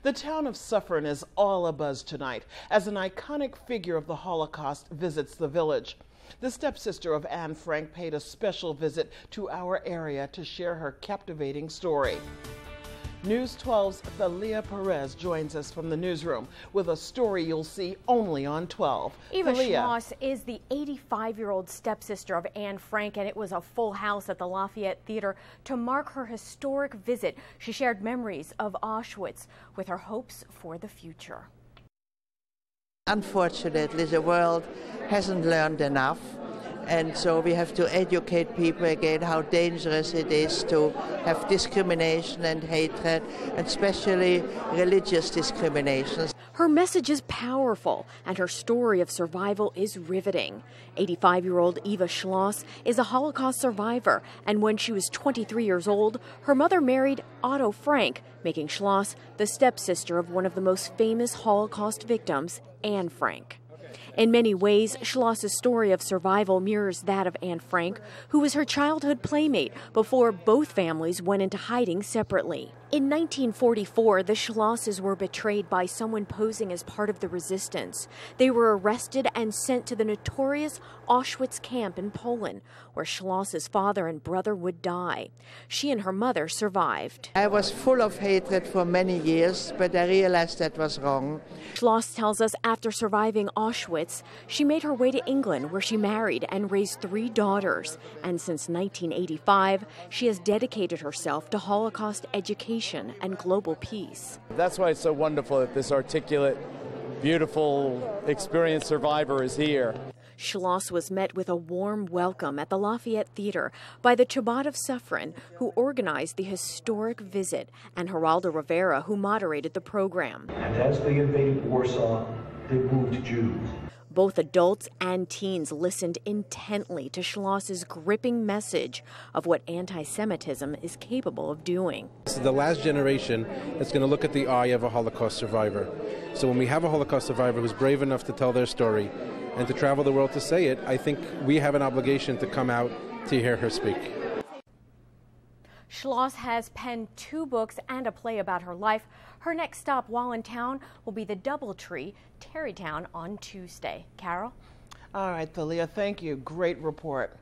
The town of Suffern is all abuzz tonight as an iconic figure of the Holocaust visits the village. The stepsister of Anne Frank paid a special visit to our area to share her captivating story. News 12's Thalia Perez joins us from the newsroom with a story you'll see only on 12. Eva Schloss is the 85-year-old stepsister of Anne Frank, and it was a full house at the Lafayette Theater to mark her historic visit. She shared memories of Auschwitz with her hopes for the future. Unfortunately, the world hasn't learned enough. And so we have to educate people again how dangerous it is to have discrimination and hatred, and especially religious discrimination. Her message is powerful, and her story of survival is riveting. 85-year-old Eva Schloss is a Holocaust survivor, and when she was 23 years old, her mother married Otto Frank, making Schloss the stepsister of one of the most famous Holocaust victims, Anne Frank. In many ways, Schloss's story of survival mirrors that of Anne Frank, who was her childhood playmate before both families went into hiding separately. In 1944, the Schlosses were betrayed by someone posing as part of the resistance. They were arrested and sent to the notorious Auschwitz camp in Poland, where Schloss's father and brother would die. She and her mother survived. I was full of hatred for many years, but I realized that was wrong. Schloss tells us after surviving Auschwitz, she made her way to England, where she married and raised 3 daughters. And since 1985, she has dedicated herself to Holocaust education and global peace. That's why it's so wonderful that this articulate, beautiful, experienced survivor is here. Schloss was met with a warm welcome at the Lafayette Theater by the Chabad of Suffern, who organized the historic visit, and Geraldo Rivera, who moderated the program. And as they invaded Warsaw, they moved Jews. Both adults and teens listened intently to Schloss's gripping message of what anti-Semitism is capable of doing. This is the last generation that's going to look at the eye of a Holocaust survivor. So when we have a Holocaust survivor who's brave enough to tell their story and to travel the world to say it, I think we have an obligation to come out to hear her speak. Schloss has penned 2 books and a play about her life. Her next stop while in town will be the DoubleTree, Tarrytown, on Tuesday. Carol? All right, Thalia, thank you. Great report.